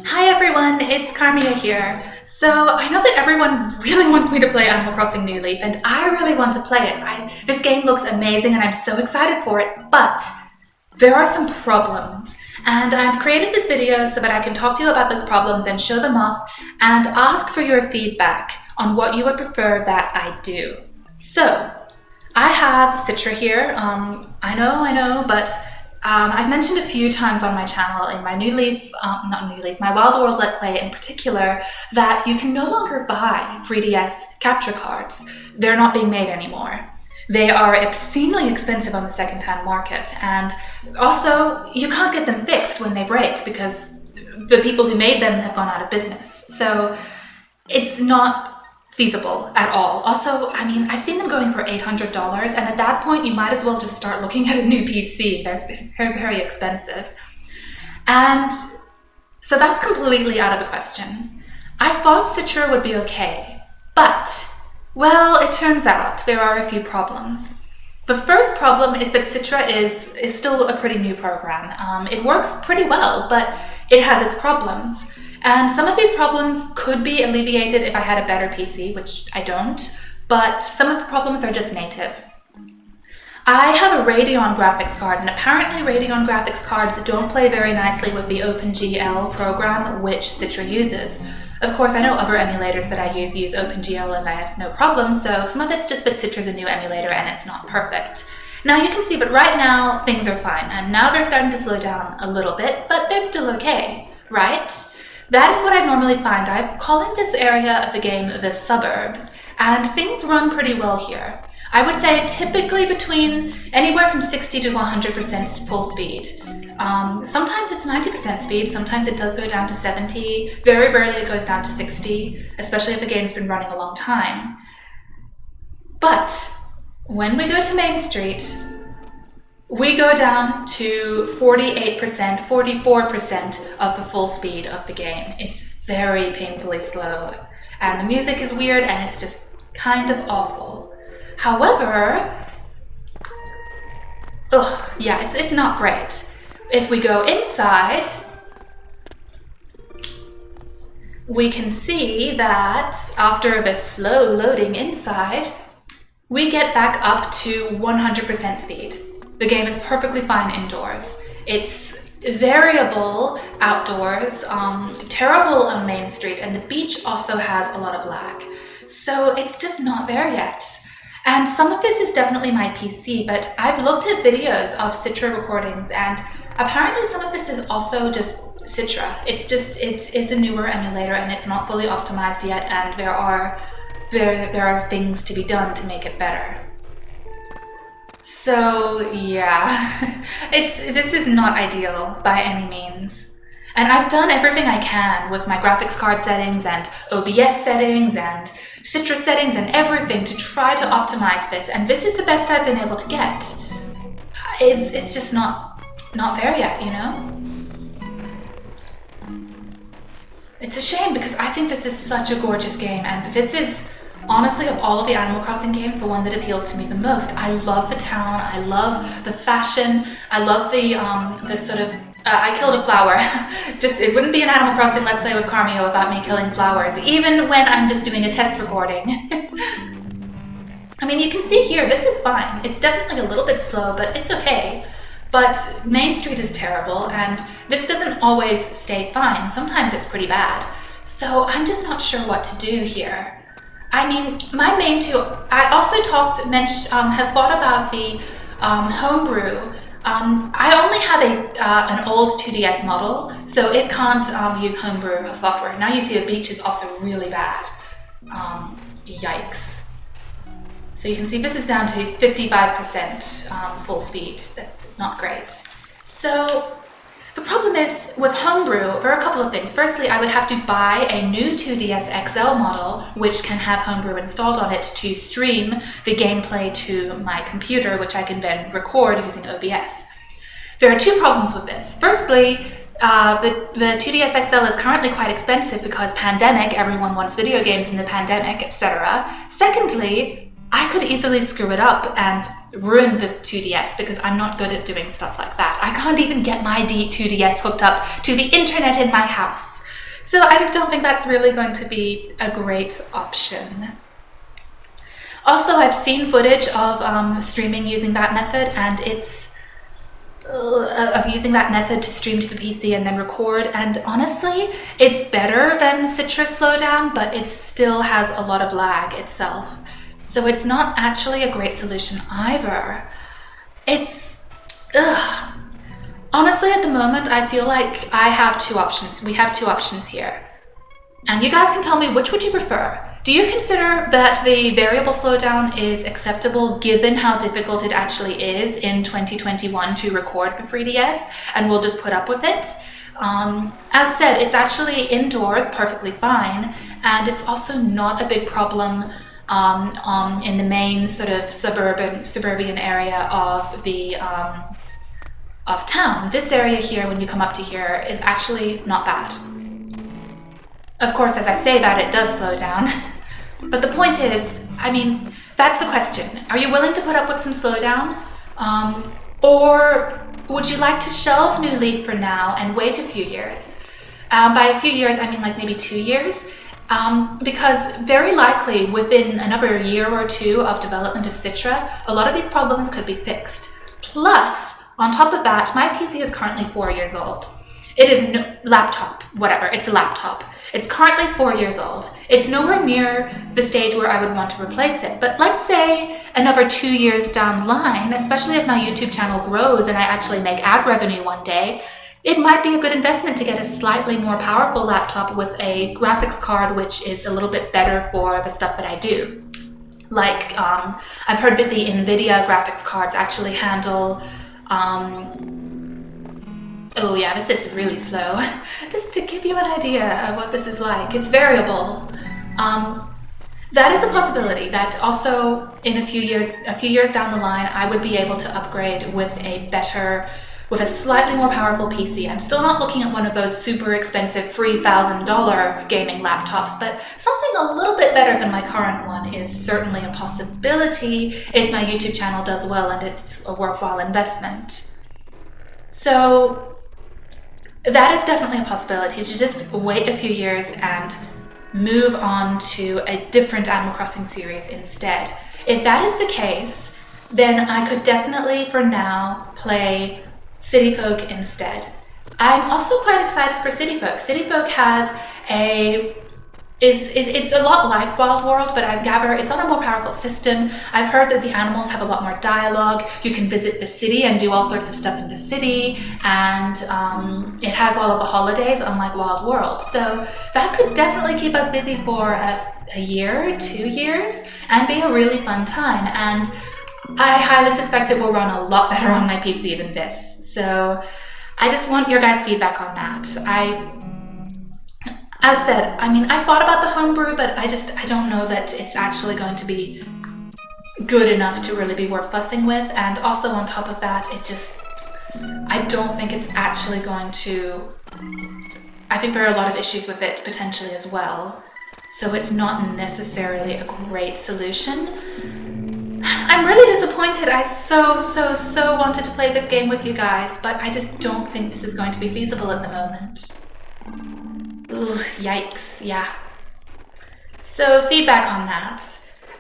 Hi everyone, it's Carmia here. So I know that everyone really wants me to play Animal Crossing New Leaf, and I really want to play it. This game looks amazing and I'm so excited for it, but there are some problems. And I've created this video so that I can talk to you about those problems and show them off and ask for your feedback on what you would prefer that I do. So, I have Citra here. I know, but I've mentioned a few times on my channel in my my Wild World Let's Play in particular, that you can no longer buy 3DS capture cards. They're not being made anymore. They are obscenely expensive on the second-hand market, and also you can't get them fixed when they break because the people who made them have gone out of business. So it's not feasible at all. Also, I mean, I've seen them going for $800, and at that point you might as well just start looking at a new PC. They're very, very expensive. And so that's completely out of the question. I thought Citra would be okay, but, well, it turns out there are a few problems. The first problem is that Citra is still a pretty new program. It works pretty well, but it has its problems. And some of these problems could be alleviated if I had a better PC, which I don't, but some of the problems are just native. I have a Radeon graphics card, and apparently Radeon graphics cards don't play very nicely with the OpenGL program, which Citra uses. Of course, I know other emulators that I use OpenGL and I have no problems, so some of it's just that Citra's a new emulator and it's not perfect. Now you can see that right now things are fine, and now they're starting to slow down a little bit, but they're still okay, right? That is what I normally find. I'm calling this area of the game the suburbs, and things run pretty well here. I would say typically between anywhere from 60 to 100% full speed. Sometimes it's 90% speed, sometimes it does go down to 70, very rarely it goes down to 60, especially if the game's been running a long time. But when we go to Main Street, we go down to 48%, 44% of the full speed of the game. It's very painfully slow, and the music is weird, and it's just kind of awful. However, it's not great. If we go inside, we can see that after the slow loading inside, we get back up to 100% speed. The game is perfectly fine indoors. It's variable outdoors, terrible on Main Street, and the beach also has a lot of lag. So it's just not there yet. And some of this is definitely my PC, but I've looked at videos of Citra recordings, and apparently some of this is also just Citra. It is a newer emulator and it's not fully optimized yet, and there are things to be done to make it better. So yeah, this is not ideal by any means. And I've done everything I can with my graphics card settings and OBS settings and Citra settings and everything to try to optimize this, and this is the best I've been able to get. It's just not there yet, you know? It's a shame because I think this is such a gorgeous game, and this is honestly, of all of the Animal Crossing games, the one that appeals to me the most. I love the town, I love the fashion, I love the sort of, I killed a flower. It wouldn't be an Animal Crossing Let's Play with Carmio without me killing flowers, even when I'm just doing a test recording. I mean, you can see here, this is fine. It's definitely a little bit slow, but it's okay. But Main Street is terrible, and this doesn't always stay fine. Sometimes it's pretty bad. So I'm just not sure what to do here. I mean, my main two, I also have thought about the homebrew. I only have an old 2DS model, so it can't use homebrew software. Now you see the beach is also really bad. Yikes. So you can see this is down to 55% full speed. That's not great. So the problem is, with Homebrew, there are a couple of things. Firstly, I would have to buy a new 2DS XL model, which can have Homebrew installed on it to stream the gameplay to my computer, which I can then record using OBS. There are two problems with this. Firstly, the 2DS XL is currently quite expensive because pandemic, everyone wants video games in the pandemic, etc. Secondly, I could easily screw it up and ruin the 2DS because I'm not good at doing stuff like that. I can't even get my 2DS hooked up to the internet in my house. So I just don't think that's really going to be a great option. Also, I've seen footage of streaming using that method, and it's of using that method to stream to the PC and then record, and honestly, it's better than Citra Slowdown, but it still has a lot of lag itself. So it's not actually a great solution either. Honestly, at the moment, I feel like I have two options. We have two options here. And you guys can tell me, which would you prefer? Do you consider that the variable slowdown is acceptable given how difficult it actually is in 2021 to record the 3DS, and we'll just put up with it? As said, it's actually indoors perfectly fine, and it's also not a big problem in the main sort of suburban area of the of town. This area here, when you come up to here, is actually not bad. Of course, as I say that, it does slow down. But the point is, I mean, that's the question. Are you willing to put up with some slowdown? Or would you like to shelve New Leaf for now and wait a few years? By a few years, I mean like maybe 2 years. Because very likely within another year or two of development of Citra, a lot of these problems could be fixed. Plus, on top of that, my PC is currently 4 years old. It is no laptop, whatever, it's a laptop. It's currently 4 years old. It's nowhere near the stage where I would want to replace it. But let's say another 2 years down the line, especially if my YouTube channel grows and I actually make ad revenue one day, it might be a good investment to get a slightly more powerful laptop with a graphics card which is a little bit better for the stuff that I do. Like, I've heard that the NVIDIA graphics cards actually handle oh yeah, this is really slow. Just to give you an idea of what this is like, it's variable. That is a possibility that also in a few years down the line, I would be able to upgrade with a slightly more powerful PC. I'm still not looking at one of those super expensive $3,000 gaming laptops, but something a little bit better than my current one is certainly a possibility if my YouTube channel does well and it's a worthwhile investment. So that is definitely a possibility, to just wait a few years and move on to a different Animal Crossing series instead. If that is the case, then I could definitely for now play City Folk instead. I'm also quite excited for City Folk. City Folk has it's a lot like Wild World, but I gather it's on a more powerful system. I've heard that the animals have a lot more dialogue. You can visit the city and do all sorts of stuff in the city, and it has all of the holidays, unlike Wild World. So that could definitely keep us busy for a year, 2 years, and be a really fun time. And I highly suspect it will run a lot better on my PC than this. So I just want your guys' feedback on that. As said, I mean, I thought about the homebrew, but I don't know that it's actually going to be good enough to really be worth fussing with. And also on top of that, I don't think it's actually going to, I think there are a lot of issues with it potentially as well. So it's not necessarily a great solution. I'm really disappointed. I so wanted to play this game with you guys, but I just don't think this is going to be feasible at the moment. Ugh, yikes, yeah. So feedback on that.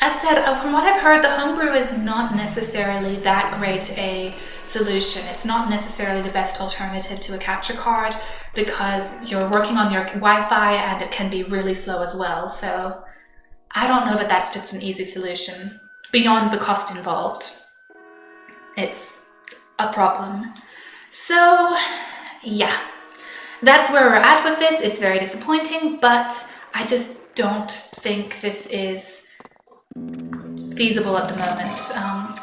As said, from what I've heard, the homebrew is not necessarily that great a solution. It's not necessarily the best alternative to a capture card because you're working on your Wi-Fi and it can be really slow as well. So I don't know that that's just an easy solution beyond the cost involved. It's a problem. So yeah. That's where we're at with this. It's very disappointing, but I just don't think this is feasible at the moment.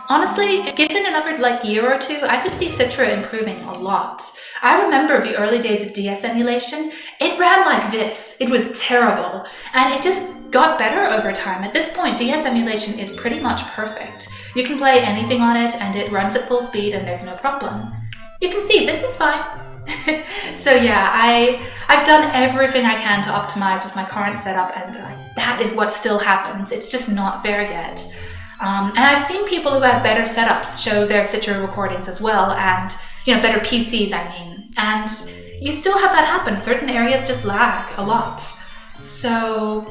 Honestly, given another year or two, I could see Citra improving a lot. I remember the early days of DS emulation. It ran like this. It was terrible, and it just got better over time. At this point, DS emulation is pretty much perfect. You can play anything on it, and it runs at full speed, and there's no problem. You can see this is fine. So yeah, I've done everything I can to optimize with my current setup, and that is what still happens. It's just not there yet. And I've seen people who have better setups show their Stitcher recordings as well, and better PCs, I mean. And you still have that happen. Certain areas just lag a lot. So,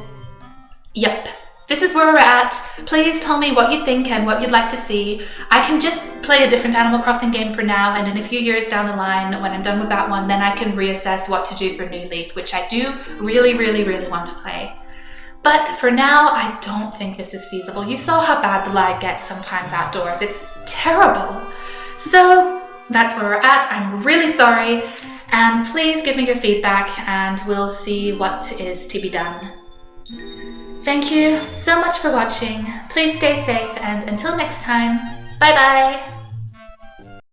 yep. This is where we're at. Please tell me what you think and what you'd like to see. I can just play a different Animal Crossing game for now, and in a few years down the line, when I'm done with that one, then I can reassess what to do for New Leaf, which I do really, really, really want to play. But for now, I don't think this is feasible. You saw how bad the lag gets sometimes outdoors. It's terrible. So that's where we're at. I'm really sorry. And please give me your feedback and we'll see what is to be done. Thank you so much for watching. Please stay safe and until next time, bye bye.